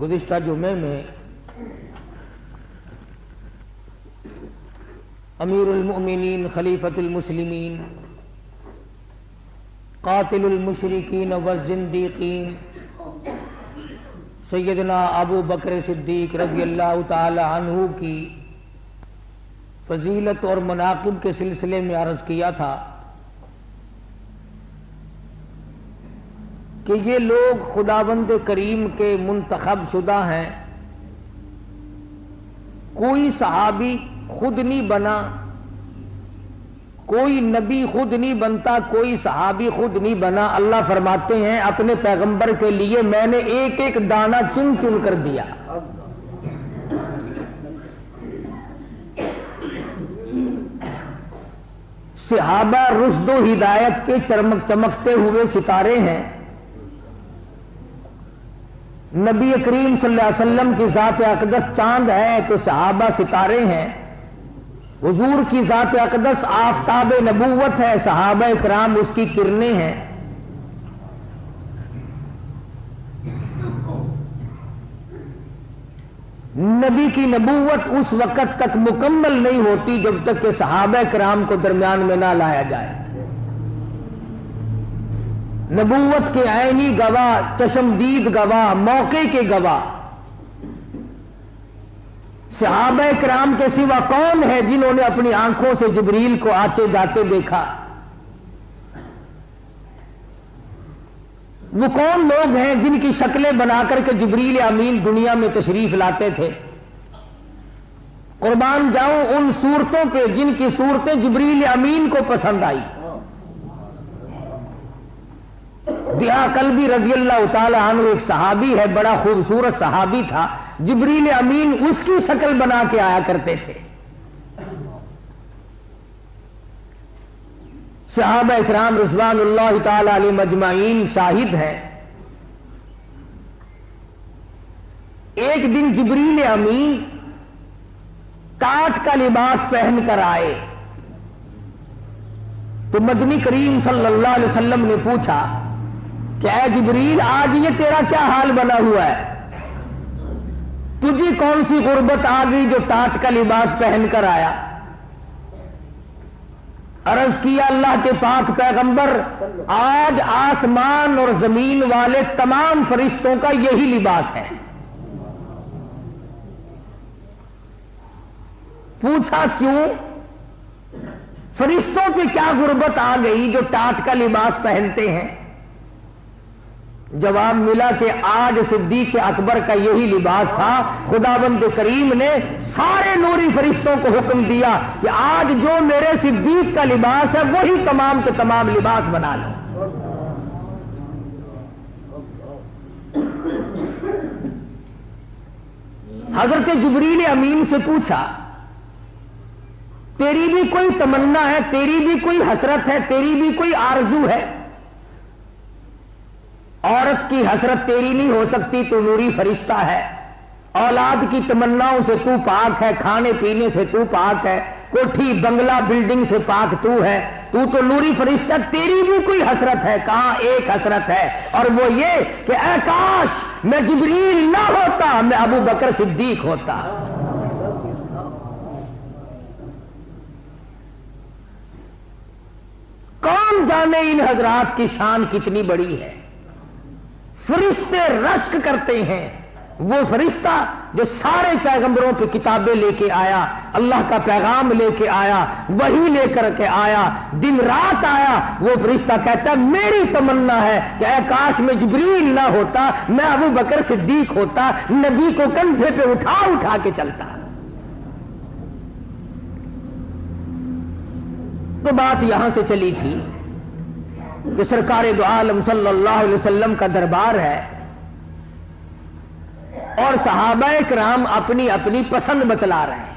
گزشتہ جمعے میں امیر المؤمنین خلیفۃ المسلمین قاتل المشرکین والزندیقین سیدنا ابو بکر صدیق رضی اللہ تعالی عنہ کی فضیلت اور مناقب کے سلسلے میں عرض کیا تھا کہ یہ لوگ خداوند کریم کے منتخب شدہ ہیں. کوئی صحابی خود نہیں بنا، کوئی نبی خود نہیں بنتا، کوئی صحابی خود نہیں بنا. اللہ فرماتے ہیں اپنے پیغمبر کے لیے میں نے ایک ایک دانہ چن چن کر دیا. صحابہ رشد و ہدایت کے چمکتے ہوئے ستارے ہیں. نبی کریم صلی اللہ علیہ وسلم کی ذات اقدس چاند ہے تو صحابہ ستارے ہیں. حضور کی ذات اقدس آفتاب نبوت ہے، صحابہ کرام اس کی کرنیں ہیں. نبی کی نبوت اس وقت تک مکمل نہیں ہوتی جب تک کہ صحابہ کرام کو درمیان میں نہ لایا جائے. نبوت کے عینی گواہ، چشمدید گواہ، موقع کے گواہ صحابہ کرام کے سوا کون ہے جنہوں نے اپنی آنکھوں سے جبریل کو آتے جاتے دیکھا؟ وہ کون لوگ ہیں جن کی شکلیں بنا کر کے جبریل امین دنیا میں تشریف لاتے تھے؟ قربان جاؤں ان صورتوں پہ جن کی صورتیں جبریل امین کو پسند آئی. دیا کلبی رضی اللہ تعالی عنہ ایک صحابی ہے، بڑا خوبصورت صحابی تھا. جبریل امین اس کی شکل بنا کے آیا کرتے تھے. صحابہ اکرام رضوان اللہ تعالی علیہ مجمعین شاہد ہیں. ایک دن جبریل امین کاٹ کا لباس پہن کر آئے تو مدنی کریم صلی اللہ علیہ وسلم نے پوچھا کہ اے جبریل آج یہ تیرا کیا حال بنا ہوا ہے؟ تجھے کون سی غربت آ گئی جو ٹاٹ کا لباس پہن کر آیا؟ عرض کیا اللہ کے پاک پیغمبر آج آسمان اور زمین والے تمام فرشتوں کا یہی لباس ہے. پوچھا کیوں؟ فرشتوں پہ کیا غربت آ گئی جو ٹاٹ کا لباس پہنتے ہیں؟ جواب ملا کہ آج صدیق اکبر کا یہی لباس تھا. خداوند کریم نے سارے نوری فرشتوں کو حکم دیا کہ آج جو میرے صدیق کا لباس ہے وہی تمام کے تمام لباس بنا لو. حضرت جبریل امین سے پوچھا تیری بھی کوئی تمنا ہے، تیری بھی کوئی حسرت ہے، تیری بھی کوئی آرزو ہے؟ عورت کی حسرت تیری نہیں ہو سکتی، تو نوری فرشتہ ہے. اولاد کی تمناؤں سے تو پاک ہے، کھانے پینے سے تو پاک ہے، کوٹھی بنگلہ بلڈنگ سے پاک تو ہے، تو نوری فرشتہ. تیری بھی کوئی حسرت ہے؟ کہاں ایک حسرت ہے، اور وہ یہ کہ اے کاش میں جبریل نہ ہوتا، میں ابو بکر صدیق ہوتا. کون جانے ان حضرات کی شان کتنی بڑی ہے. فرشتے رشک کرتے ہیں. وہ فرشتہ جو سارے پیغمبروں پہ کتابیں لے کے آیا، اللہ کا پیغام لے کے آیا، وہی لے کر کے آیا، دن رات آیا، وہ فرشتہ کہتا ہے میری تمنا ہے کہ اے کاش میں جبریل نہ ہوتا، میں ابو بکر صدیق ہوتا، نبی کو کندھے پہ اٹھا اٹھا کے چلتا. تو بات یہاں سے چلی تھی کہ سرکار دو عالم صلی اللہ علیہ وسلم کا دربار ہے اور صحابہ کرام اپنی اپنی پسند بتلا رہے ہیں.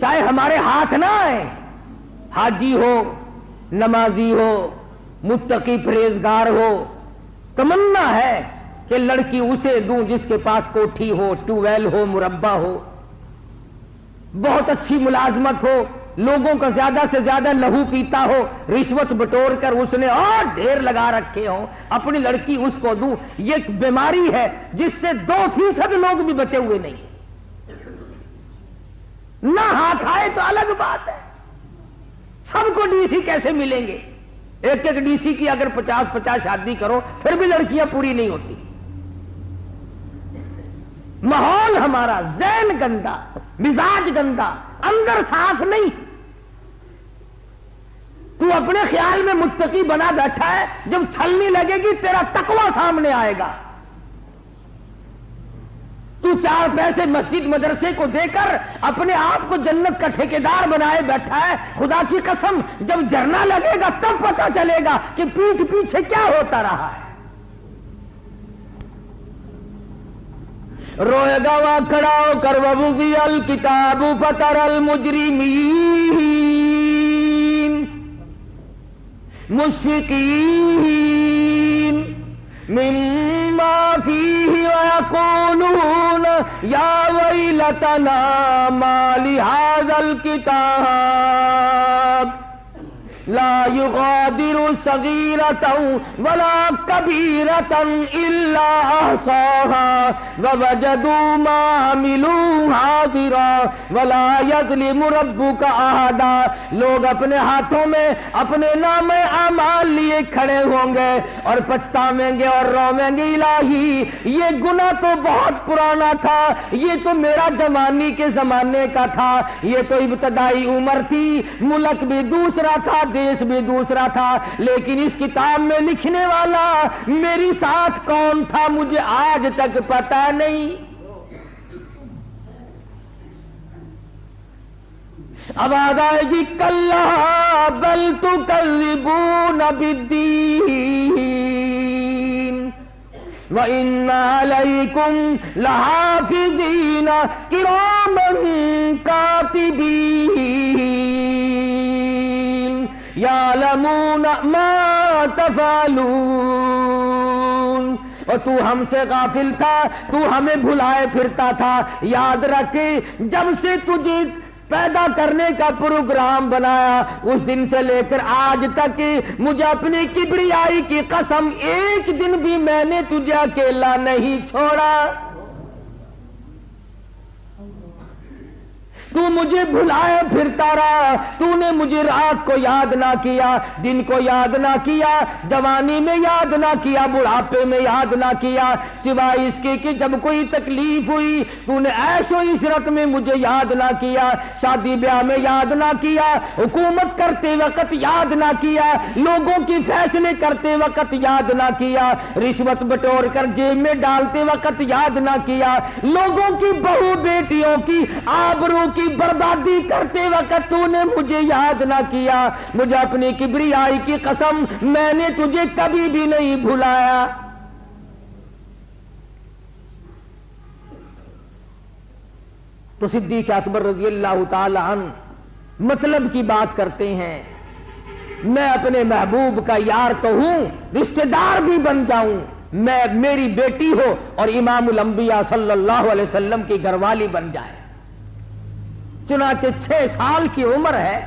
چاہے ہمارے ہاتھ نہ آئے، حاجی ہو، نمازی ہو، متقی پرہیزگار ہو، تمنا ہے کہ لڑکی اسے دوں جس کے پاس کوٹھی ہو، ٹیوب ویل ہو، مربع ہو، بہت اچھی ملازمت ہو، لوگوں کا زیادہ سے زیادہ لہو پیتا ہو، رشوت بٹور کر اس نے اور ڈھیر لگا رکھے ہوں، اپنی لڑکی اس کو دوں۔ یہ ایک بیماری ہے جس سے 2% لوگ بھی بچے ہوئے نہیں۔ نہ ہاتھ آئے تو الگ بات ہے، سب کو ڈی سی کیسے ملیں گے؟ ایک ایک ڈی سی کی اگر 50-50 شادی کرو پھر بھی لڑکیاں پوری نہیں ہوتی۔ ماحول ہمارا، ذہن گندا، مزاج گندا، اندر صاف نہیں۔ تو اپنے خیال میں متقی بنا بیٹھا ہے، جب چھلنی لگے گی تیرا تقوی سامنے آئے گا۔ تو 4 پیسے مسجد مدرسے کو دے کر اپنے آپ کو جنت کا ٹھیکیدار بنائے بیٹھا ہے، خدا کی قسم جب جھرنا لگے گا تب پتہ چلے گا کہ پیٹھ پیچھے کیا ہوتا رہا ہے۔ روئے گا وا کھڑا ہو کر ووضع الکتاب فتر المجرمین مشفقین مما فیہ ویقولون یا ویلتنا ما لہذا الکتاب لا یغادر صغیرۃ ولا کبیرۃ الا احصاها ووجدوا ما عملوا حاضرا ولا یظلم ربک احدا۔ لوگ اپنے ہاتھوں میں اپنے نام اعمال لیے کھڑے ہوں گے اور پچھتاویں گے اور رویں گے، الہی یہ گناہ تو بہت پرانا تھا، یہ تو میرا جوانی کے زمانے کا تھا، یہ تو ابتدائی عمر تھی، ملک بھی دوسرا تھا، دیش بھی دوسرا تھا، لیکن اس کتاب میں لکھنے والا میری ساتھ کون تھا مجھے آج تک پتا نہیں۔ اب آئے گی کلا بل تکذبون بالدین وَإِنَّ عَلَيْكُمْ لَحَافِظِينَ كِرَامًا كَاتِبِينَ يَعْلَمُونَ مَا تَفْعَلُونَ۔ اور تو ہم سے غافل تھا، تو ہمیں بھلائے پھرتا تھا، یاد رکھ جب سے تجھے پیدا کرنے کا پروگرام بنایا اس دن سے لے کر آج تک مجھے اپنی کبریائی کی قسم ایک دن بھی میں نے تجھے اکیلا نہیں چھوڑا۔ تو مجھے بھلائے پھرتا رہا، تو نے مجھے رات کو یاد نہ کیا، دن کو یاد نہ کیا، جوانی میں یاد نہ کیا، بڑھاپے میں یاد نہ کیا، سوائے اس کے کہ جب کوئی تکلیف ہوئی تو نے عیش و عشرت میں مجھے یاد نہ کیا، شادی بیاہ میں یاد نہ کیا، حکومت کرتے وقت یاد نہ کیا، لوگوں کی فیصلے کرتے وقت یاد نہ کیا، رشوت بٹور کر جیب میں ڈالتے وقت یاد نہ کیا، لوگوں کی بہو بیٹیوں کی آبرو کی بربادی کرتے وقت تو نے مجھے یاد نہ کیا۔ مجھے اپنی کبریائی کی قسم میں نے تجھے کبھی بھی نہیں بھلایا۔ تو صدیق اکبر رضی اللہ تعالی عنہ مطلب کی بات کرتے ہیں، میں اپنے محبوب کا یار تو ہوں، رشتہ دار بھی بن جاؤں، میں میری بیٹی ہو اور امام الانبیاء صلی اللہ علیہ وسلم کی گھر والی بن جائے۔ چنانچہ 6 سال کی عمر ہے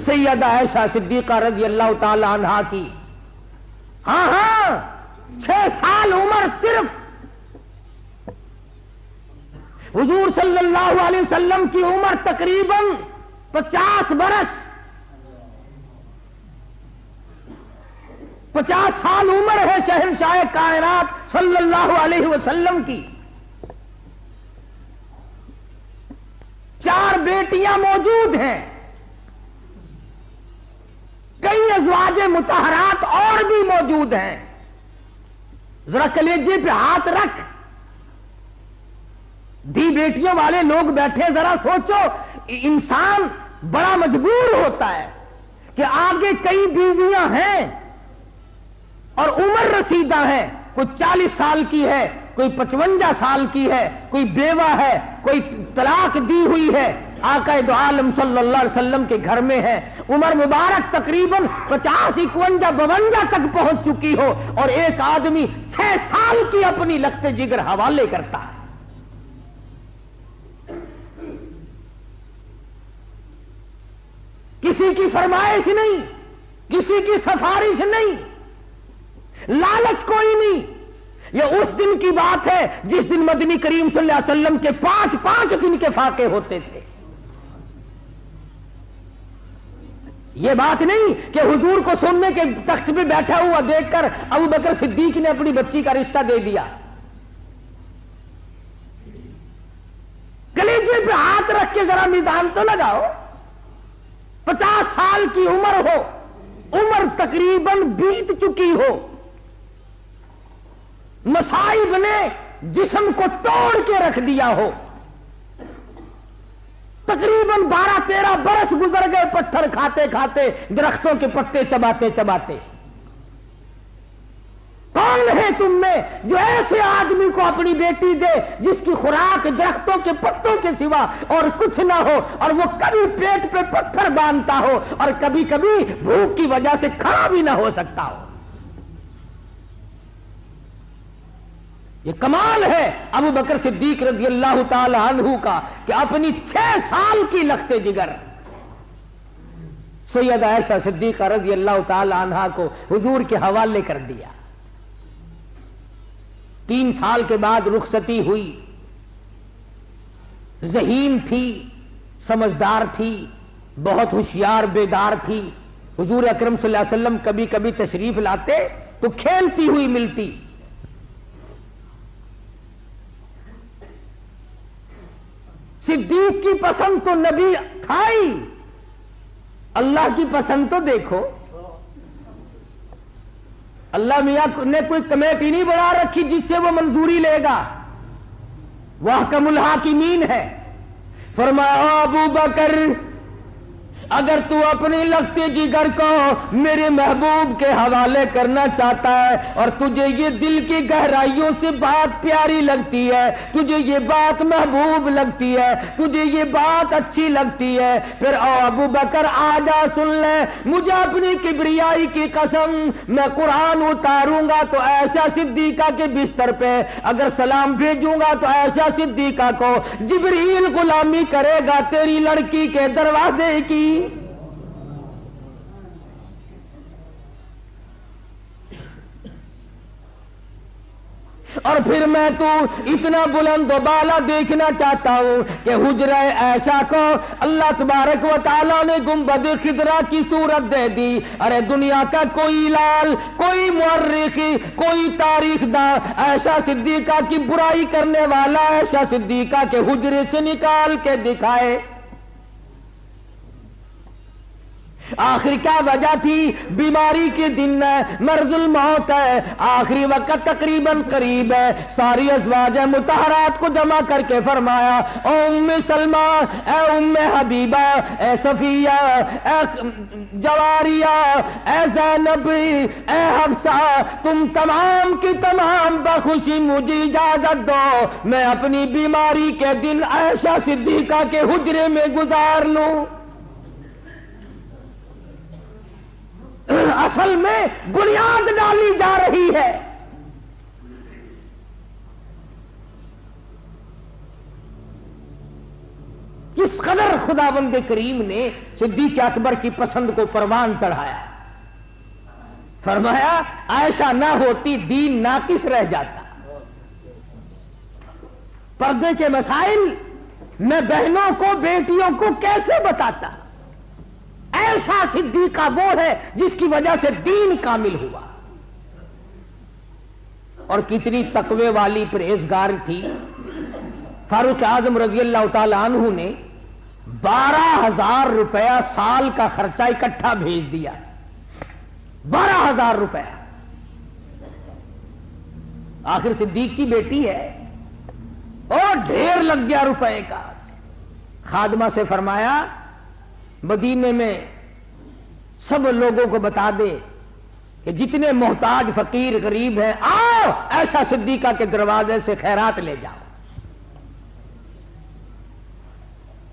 سیدہ عائشہ صدیقہ رضی اللہ تعالی عنہا کی، ہاں 6 سال عمر صرف۔ حضور صلی اللہ علیہ وسلم کی عمر تقریباً 50 برس، 50 سال عمر ہے شہنشاہ کائنات صلی اللہ علیہ وسلم کی۔ 4 بیٹیاں موجود ہیں، کئی ازواج مطہرات اور بھی موجود ہیں۔ ذرا کلیجے پہ ہاتھ رکھ، دی بیٹیوں والے لوگ بیٹھے، ذرا سوچو، انسان بڑا مجبور ہوتا ہے کہ آگے کئی بیویاں ہیں اور عمر رسیدہ ہے، کوئی 40 سال کی ہے، کوئی 55 سال کی ہے، کوئی بیوہ ہے، کوئی طلاق دی ہوئی ہے، آقا دو عالم صلی اللہ علیہ وسلم کے گھر میں ہے، عمر مبارک تقریباً 50 51 52 تک پہنچ چکی ہو، اور ایک آدمی 6 سال کی اپنی لخت جگر حوالے کرتا ہے۔ کسی کی فرمائش نہیں، کسی کی سفارش نہیں، لالچ کوئی نہیں۔ یہ اس دن کی بات ہے جس دن مدنی کریم صلی اللہ علیہ وسلم کے 5 دن کے فاقے ہوتے تھے۔ یہ بات نہیں کہ حضور کو سننے کے تخت پہ بیٹھا ہوا دیکھ کر ابو بکر صدیق نے اپنی بچی کا رشتہ دے دیا۔ کلیجے پہ ہاتھ رکھ کے ذرا میزان تو لگاؤ۔ 50 سال کی عمر ہو، عمر تقریباً بیت چکی ہو، مصائب نے جسم کو توڑ کے رکھ دیا ہو، تقریباً 12-13 برس گزر گئے پتھر کھاتے کھاتے، درختوں کے پتے چباتے چباتے۔ کون ہے تم میں جو ایسے آدمی کو اپنی بیٹی دے جس کی خوراک درختوں کے پتوں کے سوا اور کچھ نہ ہو، اور وہ کبھی پیٹ پہ پتھر باندھتا ہو اور کبھی کبھی بھوک کی وجہ سے کھڑا بھی نہ ہو سکتا ہو؟ یہ کمال ہے ابو بکر صدیق رضی اللہ تعالی عنہ کا کہ اپنی 6 سال کی لخت جگر سیدہ عائشہ صدیقہ رضی اللہ تعالی عنہا کو حضور کے حوالے کر دیا۔ 3 سال کے بعد رخصتی ہوئی۔ ذہین تھی، سمجھدار تھی، بہت ہوشیار بیدار تھی۔ حضور اکرم صلی اللہ علیہ وسلم کبھی کبھی تشریف لاتے تو کھیلتی ہوئی ملتی۔ صدیق کی پسند تو نبی کھائی، اللہ کی پسند تو دیکھو۔ اللہ میاں نے کوئی کمیٹی نہیں بنا رکھی جس سے وہ منظوری لے گا، وہ احکم الحاکمین ہے۔ فرمایا ابو بکر اگر تو اپنی لخت جگر کو میرے محبوب کے حوالے کرنا چاہتا ہے اور تجھے یہ دل کی گہرائیوں سے بات پیاری لگتی ہے، تجھے یہ بات محبوب لگتی ہے، تجھے یہ بات اچھی لگتی ہے، پھر او ابو بکر آجا سن لے، مجھے اپنی کبریائی کی قسم میں قرآن اتاروں گا تو ایسا صدیقہ کے بستر پہ، اگر سلام بھیجوں گا تو ایسا صدیقہ کو جبریل غلامی کرے گا تیری لڑکی کے دروازے کی۔ اور پھر میں تو اتنا بلند و بالا دیکھنا چاہتا ہوں کہ حجرہ عائشہ کو اللہ تبارک و تعالیٰ نے گنبد خضرا کی صورت دے دی۔ ارے دنیا کا کوئی لال، کوئی مورخ، کوئی تاریخ داں عائشہ صدیقہ کی برائی کرنے والا عائشہ صدیقہ کے حجرے سے نکال کے دکھائے۔ آخر کیا وجہ تھی؟ بیماری کے دن ہے، مرض الموت ہے، آخری وقت تقریباً قریب ہے۔ ساری ازواج مطہرات کو جمع کر کے فرمایا اے ام سلمہ، اے ام حبیبہ، اے صفیہ، اے جواریہ، اے زینب، اے حفصہ، تم تمام کی تمام بخوشی مجھے اجازت دو میں اپنی بیماری کے دن عائشہ صدیقہ کے حجرے میں گزار لوں۔ اصل میں بنیاد ڈالی جا رہی ہے۔ کس قدر خداوند کریم نے صدیق اکبر کی پسند کو پروان چڑھایا۔ فرمایا عائشہ نہ ہوتی دین ناقص رہ جاتا۔ پردے کے مسائل میں بہنوں کو، بیٹیوں کو کیسے بتاتا؟ عائشہ صدیقہ وہ ہے جس کی وجہ سے دین کامل ہوا، اور کتنی تقوی والی پرہیزگار تھی۔ فاروق اعظم رضی اللہ تعالی عنہ نے 12,000 روپیہ سال کا خرچہ اکٹھا بھیج دیا۔ 12,000 روپیہ۔ آخر صدیق کی بیٹی ہے اور ڈھیر لگ گیا روپے کا۔ خادمہ سے فرمایا مدینے میں سب لوگوں کو بتا دے کہ جتنے محتاج فقیر غریب ہیں آؤ ایسا صدیقہ کے دروازے سے خیرات لے جاؤ۔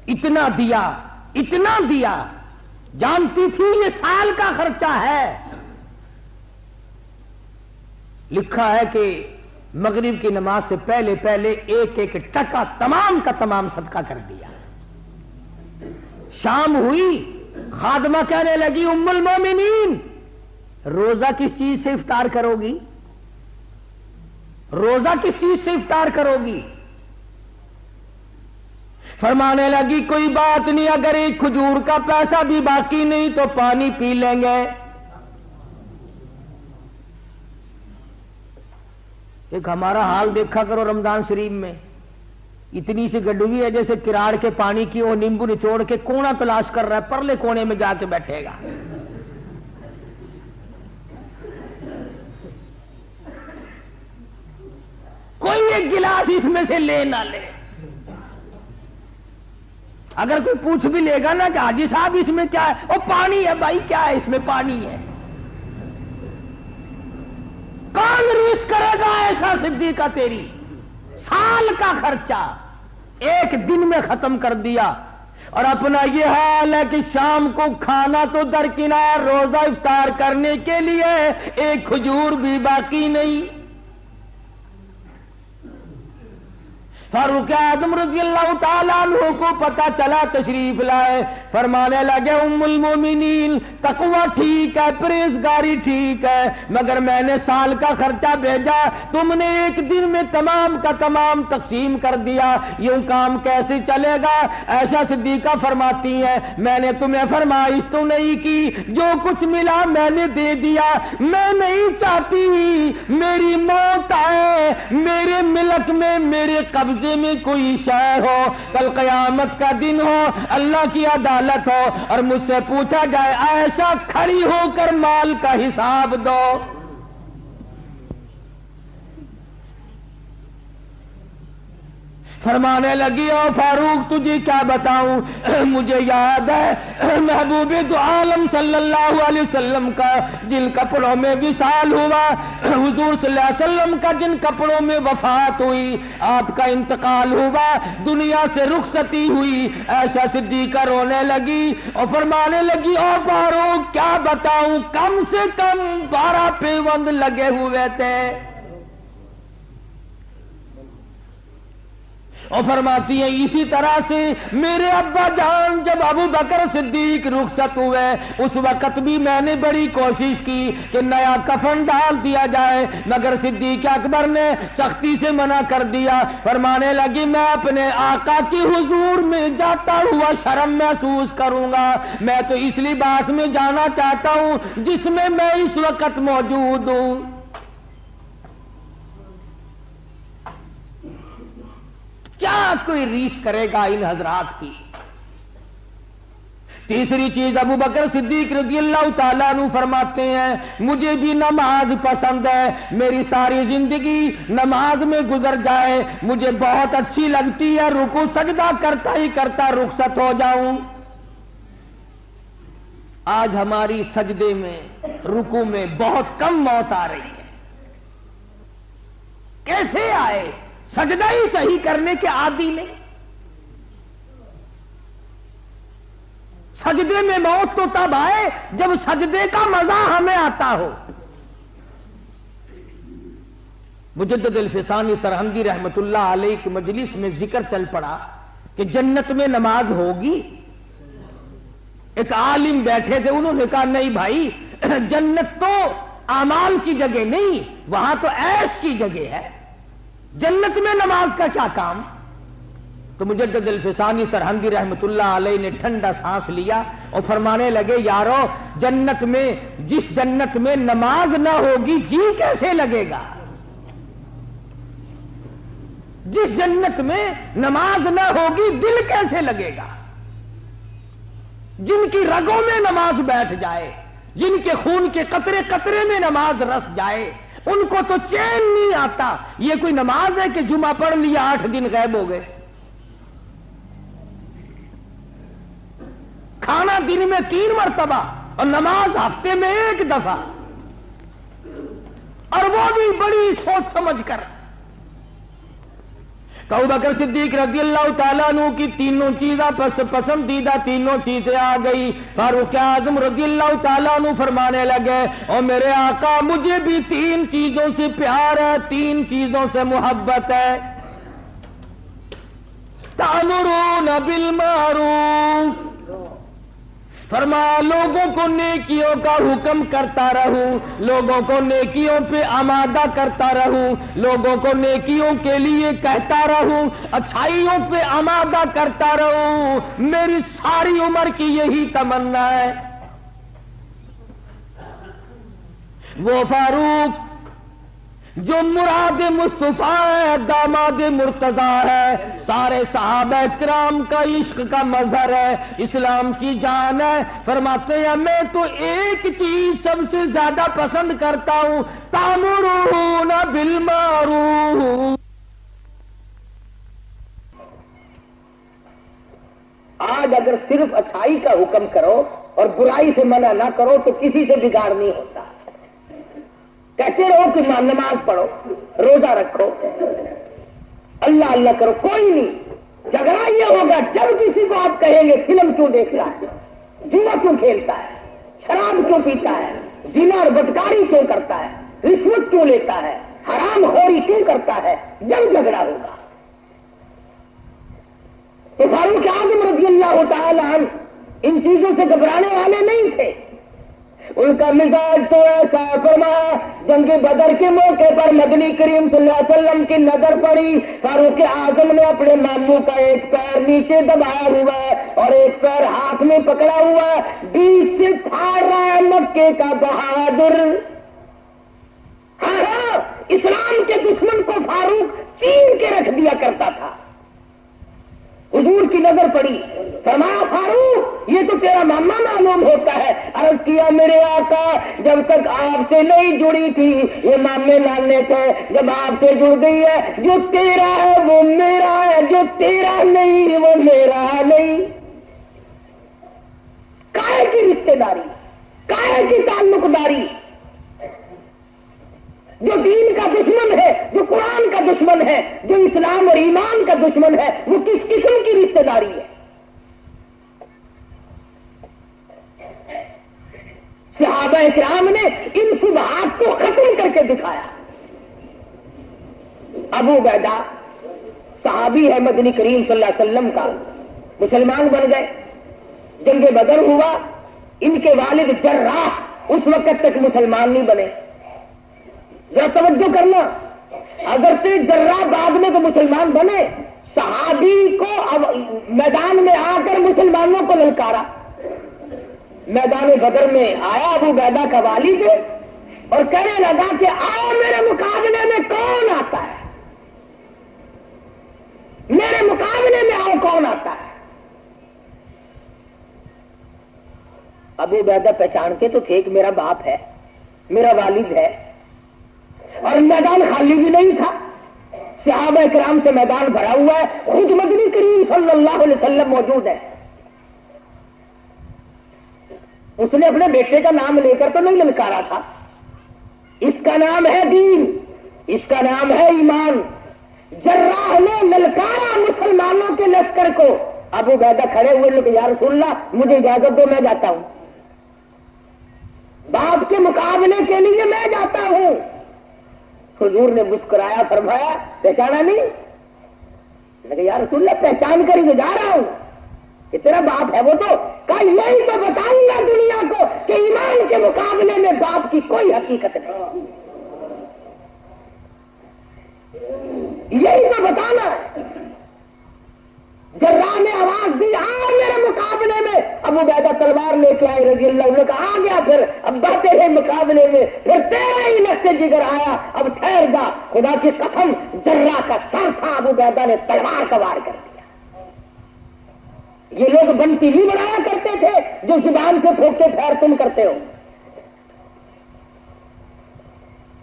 اتنا دیا، اتنا دیا، جانتی تھی یہ سال کا خرچہ ہے۔ لکھا ہے کہ مغرب کی نماز سے پہلے پہلے ایک ایک ٹکا تمام کا تمام صدقہ کر دیا۔ شام ہوئی، خادمہ کہنے لگی ام المومنین روزہ کس چیز سے افطار کرو گی؟ روزہ کس چیز سے افطار کرو گی؟ فرمانے لگی کوئی بات نہیں، اگر ایک کھجور کا پیسہ بھی باقی نہیں تو پانی پی لیں گے۔ ایک ہمارا حال دیکھا کرو رمضان شریف میں، اتنی سی گڈوی ہے جیسے کراڑ کے پانی کی، وہ نیمبو نچوڑ کے کونا تلاش کر رہا ہے، پرلے کونے میں جا کے بیٹھے گا۔ کوئی ایک گلاس اس میں سے لے نہ لے۔ اگر کوئی پوچھ بھی لے گا نا کہ حاجی صاحب اس میں کیا ہے، وہ پانی ہے بھائی، کیا ہے اس میں؟ پانی ہے۔ کون ریس کرے گا ایسا صدیقہ؟ تیری سال کا خرچہ ایک دن میں ختم کر دیا، اور اپنا یہ حال ہے کہ شام کو کھانا تو درکنار، روزہ افطار کرنے کے لیے ایک کھجور بھی باقی نہیں۔ فاروق اعظم رضی اللہ تعالیٰ عنہ کو پتا چلا، تشریف لائے، فرمانے لگے ام المومنین تقوی ٹھیک ہے، پرہیزگاری ٹھیک ہے، مگر میں نے سال کا خرچہ بھیجا، تم نے ایک دن میں تمام کا تمام تقسیم کر دیا، یوں کام کیسے چلے گا؟ ایسا صدیقہ فرماتی ہیں میں نے تمہیں فرمائش تو نہیں کی، جو کچھ ملا میں نے دے دیا، میں نہیں چاہتی میری موت آئے، میرے ملک میں میرے قبض میں کوئی شے ہو، کل قیامت کا دن ہو، اللہ کی عدالت ہو، اور مجھ سے پوچھا جائے ایسا کھڑی ہو کر مال کا حساب دو۔ فرمانے لگی او فاروق تجھے کیا بتاؤں، مجھے یاد ہے محبوب دو عالم صلی اللہ علیہ وسلم کا جن کپڑوں میں وصال ہوا، حضور صلی اللہ علیہ وسلم کا جن کپڑوں میں وفات ہوئی، آپ کا انتقال ہوا، دنیا سے رخصتی ہوئی، ایسا صدیقہ رونے لگی اور فرمانے لگی او فاروق کیا بتاؤں، کم سے کم 12 پیوند لگے ہوئے تھے۔ اور فرماتی ہیں اسی طرح سے میرے ابا جان جب ابو بکر صدیق رخصت ہوئے اس وقت بھی میں نے بڑی کوشش کی کہ نیا کفن ڈال دیا جائے، مگر صدیق اکبر نے سختی سے منع کر دیا۔ فرمانے لگی میں اپنے آقا کی حضور میں جاتا ہوا شرم محسوس کروں گا، میں تو اس لباس میں جانا چاہتا ہوں جس میں میں اس وقت موجود ہوں۔ کیا کوئی ریس کرے گا ان حضرات کی؟ تیسری چیز ابو بکر صدیق رضی اللہ تعالیٰ عنہ فرماتے ہیں مجھے بھی نماز پسند ہے، میری ساری زندگی نماز میں گزر جائے، مجھے بہت اچھی لگتی ہے، رکوع سجدہ کرتا ہی کرتا رخصت ہو جاؤں۔ آج ہماری سجدے میں رکوع میں بہت کم موت آ رہی ہے۔ کیسے آئے؟ سجدہ ہی صحیح کرنے کے عادی نہیں۔ سجدے میں موت تو تب آئے جب سجدے کا مزہ ہمیں آتا ہو۔ مجدد الفسانی سرہندی رحمت اللہ علیہ کی مجلس میں ذکر چل پڑا کہ جنت میں نماز ہوگی۔ ایک عالم بیٹھے تھے، انہوں نے کہا نہیں بھائی، جنت تو اعمال کی جگہ نہیں، وہاں تو عیش کی جگہ ہے، جنت میں نماز کا کیا کام؟ تو مجدد الفسانی سرہندی رحمت اللہ علیہ نے ٹھنڈا سانس لیا اور فرمانے لگے یارو جنت میں، جس جنت میں نماز نہ ہوگی جی کیسے لگے گا؟ جس جنت میں نماز نہ ہوگی دل کیسے لگے گا؟ جن کی رگوں میں نماز بیٹھ جائے، جن کے خون کے قطرے قطرے میں نماز رس جائے، ان کو تو چین نہیں آتا۔ یہ کوئی نماز ہے کہ جمعہ پڑھ لیا 8 دن غائب ہو گئے؟ کھانا دن میں 3 مرتبہ اور نماز ہفتے میں 1 دفعہ، اور وہ بھی بڑی سوچ سمجھ کر۔ ابو بکر صدیق رضی اللہ تعالیٰ عنہ کی تینوں چیزیں پسندیدہ تینوں چیزیں آ گئی. فاروق اعظم رضی اللہ تعالیٰ عنہ فرمانے لگے اور میرے آقا مجھے بھی تین چیزوں سے پیار ہے, تین چیزوں سے محبت ہے. تأمرون بالمعروف, فرمایا لوگوں کو نیکیوں کا حکم کرتا رہوں, لوگوں کو نیکیوں پہ آمادہ کرتا رہوں, لوگوں کو نیکیوں کے لیے کہتا رہوں, اچھائیوں پہ آمادہ کرتا رہوں. میری ساری عمر کی یہی تمنا ہے. وہ فاروق جو مراد مصطفیٰ ہے, داماد مرتضیٰ ہے, سارے صحابہ کرام کا عشق کا مظہر ہے, اسلام کی جان ہے. فرماتے ہیں میں تو ایک چیز سب سے زیادہ پسند کرتا ہوں, تأمرون بالمعروف. آج اگر صرف اچھائی کا حکم کرو اور برائی سے منع نہ کرو تو کسی سے بگاڑ نہیں ہوتا. کہتے رہو کہ نماز پڑھو, روزہ رکھو, اللہ اللہ کرو, کوئی نہیں. جھگڑا یہ ہوگا جب کسی کو آپ کہیں گے فلم کیوں دیکھ رہا ہے, جوا کیوں کھیلتا ہے, شراب کیوں پیتا ہے, زنا اور بدکاری کیوں کرتا ہے, رشوت کیوں لیتا ہے, حرام خوری کیوں کرتا ہے, جب جھگڑا ہوگا. تو فاروق اعظم رضی اللہ تعالی عنہ ان چیزوں سے گھبرانے والے نہیں تھے. ان کا مزاج تو ایسا. فرمایا جنگ بدر کے موقع پر مدنی کریم صلی اللہ علیہ وسلم کی نظر پڑی, فاروق اعظم نے اپنے ماموں کا ایک پیر نیچے دبایا ہوا ہے اور ایک پیر ہاتھ میں پکڑا ہوا ہے, بیچ سے پھاڑ رہا ہے مکے کا بہادر. ہاں اسلام کے دشمن کو فاروق چین کے رکھ دیا کرتا تھا. حضور کی نظر پڑی, فرمایا فاروق یہ تو تیرا ماما معلوم ہوتا ہے. عرض کیا میرے آقا جب تک آپ سے نہیں جڑی تھی یہ مامے نانے تھے, جب آپ سے جڑ گئی ہے جو تیرا ہے وہ میرا ہے, جو تیرا نہیں وہ میرا نہیں. کائے کی رشتے داری, کائے کی تعلق داری. جو دین کا دشمن ہے, جو قرآن کا دشمن ہے, جو اسلام اور ایمان کا دشمن ہے, وہ کس قسم کی رشتہ داری ہے. صحابہ کرام نے ان شبہات کو ختم کر کے دکھایا. ابو عبیدہ صحابی ہے مدنی کریم صلی اللہ علیہ وسلم کا, مسلمان بن گئے. جنگ بدر ہوا, ان کے والد جراح اس وقت تک مسلمان نہیں بنے. ذرا توجہ کرنا, اگر سے جراح بعد میں تو مسلمان بنے, صحابی کو اب میدان میں آ کر مسلمانوں کو للکارا. میدان بدر میں آیا ابو عبیدہ کا والد اور کہنے لگا کہ آؤ میرے مقابلے میں کون آتا ہے, میرے مقابلے میں آؤ کون آتا ہے. ابو عبیدہ پہچان کے تو تھے کہ میرا باپ ہے, میرا والد ہے, اور میدان خالی بھی نہیں تھا. صحابہ کرام سے میدان بھرا ہوا ہے, خود مدنی کریم صلی اللہ علیہ وسلم موجود ہے. اس نے اپنے بیٹے کا نام لے کر تو نہیں للکارا تھا. اس کا نام ہے دین, اس کا نام ہے ایمان. جراح نے للکارا مسلمانوں کے لشکر کو. ابو عبیدہ کھڑے ہوئے کہ یا رسول اللہ مجھے اجازت دو, میں جاتا ہوں, باپ کے مقابلے کے لیے میں جاتا ہوں. حضور نے مسکرایا, فرمایا پہچانا نہیں؟ کہ یا رسول اللہ پہچان کر ہی جا رہا ہوں کہ تیرا باپ ہے. وہ تو کہا یہی تو بتاؤں گا دنیا کو کہ ایمان کے مقابلے میں باپ کی کوئی حقیقت نہیں. یہی تو بتانا. جراح نے آواز دی آ میرے مقابلے میں. ابو عبیدہ تلوار لے کے آئے رضی اللہ عنہ, آ گیا. پھر اب باتیں ہیں مقابلے میں, پھر تیرا ہی نقطے جگر آیا, اب ٹھہر جا. خدا کی قسم جراح کا سر تھا, ابو عبیدہ نے تلوار کا وار کر دیا. یہ لوگ بنتی نہیں بنایا کرتے تھے جو زبان سے پھونک کے پھیر تم کرتے ہو.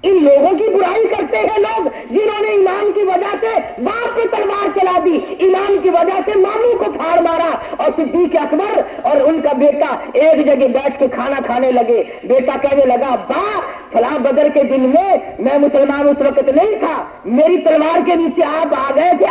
ان لوگوں کی برائی کرتے ہیں لوگ جنہوں نے ایمان کی وجہ سے باپ پہ تلوار چلا دی, ایمان کی وجہ سے ماموں کو پھاڑ مارا. اور صدیق اکبر اور ان کا بیٹا ایک جگہ بیٹھ کے کھانا کھانے لگے. بیٹا کہنے لگا ابا فلاں بدر کے دن میں مسلمان اس وقت نہیں تھا, میری تلوار کے نیچے آپ آ گئے تھے,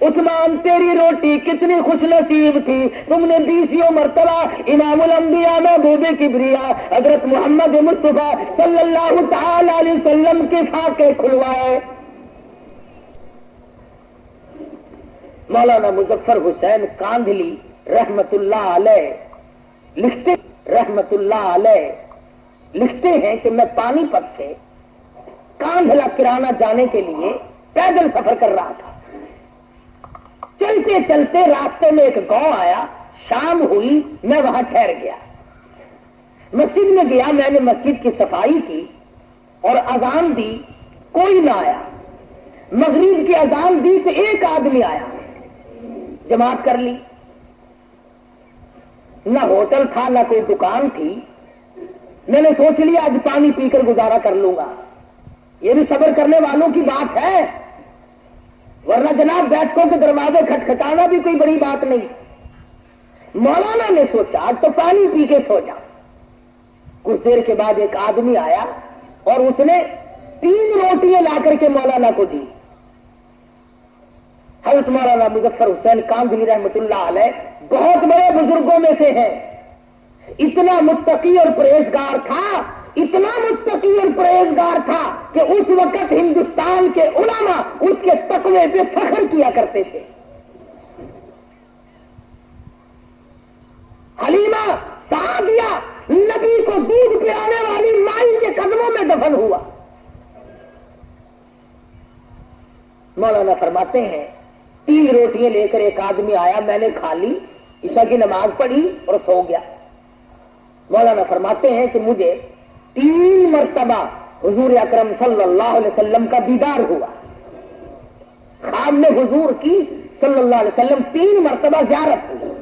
عثمان تیری روٹی کتنی خوش نصیب تھی، تم نے 20 مرتبہ امام الانبیاء محبوب کبریا حضرت محمد مصطفیٰ صلی اللہ تعالی علیہ وسلم کے فاقے کھلوائے۔ مولانا مظفر حسین کاندھلی رحمت اللہ علیہ لکھتے ہیں کہ میں پانی پت سے کاندھلا کرانہ جانے کے لیے پیدل سفر کر رہا تھا۔ چلتے چلتے راستے میں ایک گاؤں آیا، شام ہوئی، میں وہاں ٹھہر گیا۔ مسجد میں گیا، میں نے مسجد کی صفائی کی اور اذان دی، کوئی نہ آیا۔ مغرب کی اذان دی تو ایک آدمی آیا، جماعت کر لی۔ نہ ہوٹل تھا نہ کوئی دکان تھی، میں نے سوچ لیا آج پانی پی کر گزارا کر لوں گا، یہ بھی صبر کرنے والوں کی بات ہے، ورنہ جناب بیٹھکوں کے دروازے کھٹکھٹانا بھی کوئی بڑی بات نہیں۔ مولانا نے سوچا آج تو پانی پی کے سو جا۔ کچھ دیر کے بعد ایک آدمی آیا اور اس نے 3 روٹیاں لا کر کے مولانا کو دی۔ حضرت مولانا مظفر حسین کاندھلی رحمت اللہ علیہ بہت بڑے بزرگوں میں سے ہیں، اتنا متقی اور پرہیزگار تھا، اتنا متقی اور پرہیزگار تھا کہ اس وقت ہندوستان کے علماء اس کے تقوی پہ فخر کیا کرتے تھے۔ حلیمہ سعدیہ نبی کو دودھ پلانے والی مائی کے قدموں میں دفن ہوا۔ مولانا فرماتے ہیں 3 روٹیاں لے کر ایک آدمی آیا، میں نے کھا لی، عشاء کی نماز پڑھی اور سو گیا۔ مولانا فرماتے ہیں کہ مجھے 3 مرتبہ حضور اکرم صلی اللہ علیہ وسلم کا دیدار ہوا، خواب میں حضور کی صلی اللہ علیہ وسلم 3 مرتبہ زیارت ہوئی۔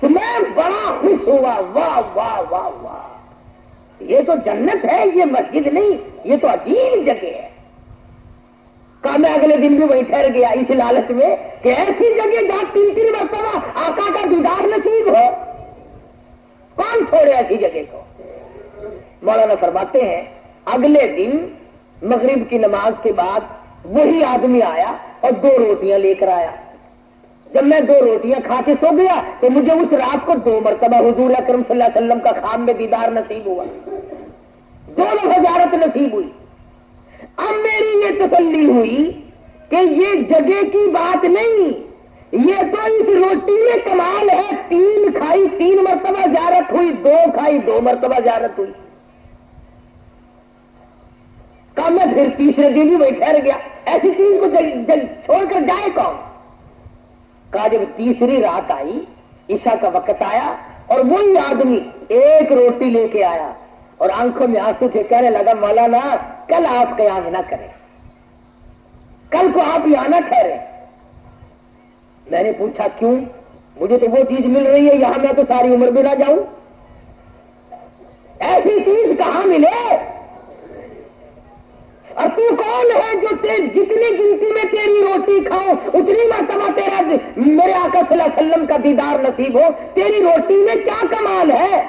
میں بڑا خوش ہوا، واہ واہ واہ واہ، یہ تو جنت ہے، یہ مسجد نہیں، یہ تو عجیب جگہ ہے۔ کہا میں اگلے دن بھی وہیں ٹھہر گیا اس لالچ میں کہ ایسی جگہ جہاں 3 مرتبہ آقا کا دیدار نصیب ہو، کون چھوڑے ایسی جگہ کو۔ مولانا فرماتے ہیں اگلے دن مغرب کی نماز کے بعد وہی آدمی آیا اور 2 روٹیاں لے کر آیا۔ جب میں 2 روٹیاں کھا کے سو گیا تو مجھے اس رات کو 2 مرتبہ حضور اکرم صلی اللہ علیہ وسلم کا خواب میں دیدار نصیب ہوا، 2 دفعہ زیارت نصیب ہوئی۔ اب میری یہ تسلی ہوئی کہ یہ جگہ کی بات نہیں، یہ تو اس روٹی میں کمال ہے، 3 کھائی 3 مرتبہ زیارت ہوئی، 2 کھائی 2 مرتبہ زیارت ہوئی۔ کہا میں پھر تیسرے دن بھی وہی ٹھہر گیا، ایسی چیز کو چھوڑ کر جائے کون۔ کہا جب تیسری رات آئی، عشاء کا وقت آیا اور وہی آدمی 1 روٹی لے کے آیا اور آنکھوں میں آنسو تھے، کہنے لگا مولانا کل آپ قیام نہ کریں، کل کو آپ یہاں نہ ٹھہرے۔ میں نے پوچھا کیوں؟ مجھے تو وہ چیز مل رہی ہے یہاں میں تو ساری عمر بھی نہ جاؤں، ایسی چیز کہاں ملے؟ اور تو کون ہے جو جتنی گنتی میں تیری روٹی کھاؤ اتنی مرتبہ تیرا میرے آقا صلی اللہ علیہ وسلم کا دیدار نصیب ہو؟ تیری روٹی میں کیا کمال ہے؟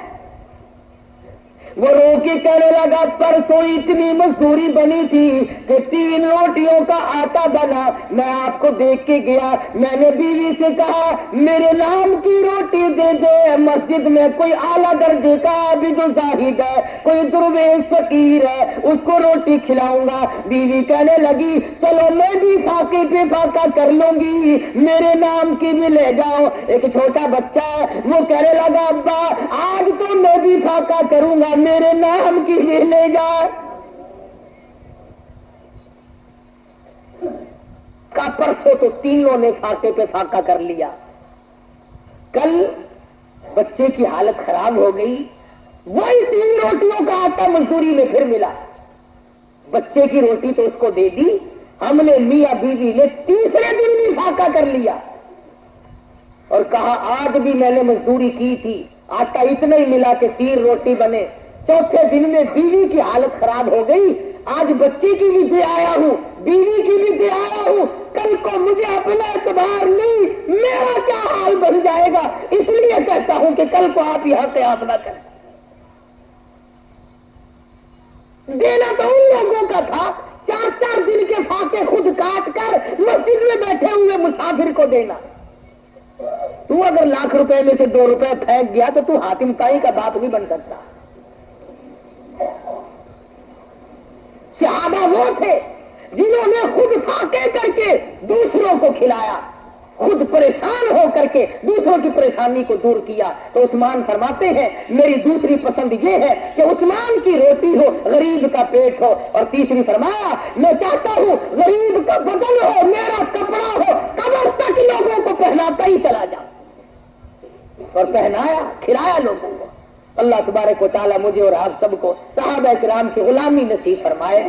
وہ رو کے کہنے لگا پرسوں اتنی مزدوری بنی تھی کہ 3 روٹیوں کا آٹا بنا، میں آپ کو دیکھ کے گیا، میں نے بیوی سے کہا میرے نام کی روٹی دے دے، مسجد میں کوئی اعلیٰ درجے کا عابد و زاہد ہے، کوئی درویش فقیر ہے، اس کو روٹی کھلاؤں گا۔ بیوی کہنے لگی چلو میں بھی فاقے پہ فاقہ کر لوں گی، میرے نام کی بھی لے جاؤ۔ ایک چھوٹا بچہ ہے وہ کہنے لگا ابا آج تو میں بھی فاقہ کروں گا، میرے نام کی بھی لے جا۔ کا پرسوں تو تینوں نے فاقے پہ فاقہ کر لیا۔ کل بچے کی حالت خراب ہو گئی، وہی 3 روٹیوں کا آٹا مزدوری میں پھر ملا، بچے کی روٹی تو اس کو دے دی، ہم نے میاں بیوی نے تیسرے دن بھی فاقہ کر لیا اور کہا آج بھی میں نے مزدوری کی تھی، آٹا اتنا ہی ملا کہ 3 روٹی بنے۔ چوتھے دن میں بیوی کی حالت خراب ہو گئی، آج بچے کی بھی دے آیا ہوں، بیوی کی بھی دے آیا ہوں، کل کو مجھے اپنا اعتبار نہیں، میرا کیا حال بن جائے گا، اس لیے کہتا ہوں کہ کل کو آپ یہاں سے آپ نہ کریں۔ دینا تو ان لوگوں کا تھا 4 دن کے فاقے خود کاٹ کر مسجد میں بیٹھے مسافر کو دینا. تو اگر لاکھ روپے میں سے 2 روپے پھینک گیا تو تو حاتم طائی کا باپ نہیں بن سکتا. صحابہ وہ تھے جنہوں نے خود فاقے کر کے دوسروں کو کھلایا, خود پریشان ہو کر کے دوسروں کی پریشانی کو دور کیا. تو عثمان فرماتے ہیں میری دوسری پسند یہ ہے کہ عثمان کی روٹی ہو, غریب کا پیٹ ہو. اور تیسری فرمایا میں چاہتا ہوں غریب کا بدن ہو, میرا کپڑا ہو, قبر تک لوگوں کو پہناتا ہی چلا جاؤ. اور پہنایا, کھلایا لوگوں کو. اللہ تبارک و تعالیٰ مجھے اور آپ سب کو صحابہ کرام کی غلامی نصیب فرمائے.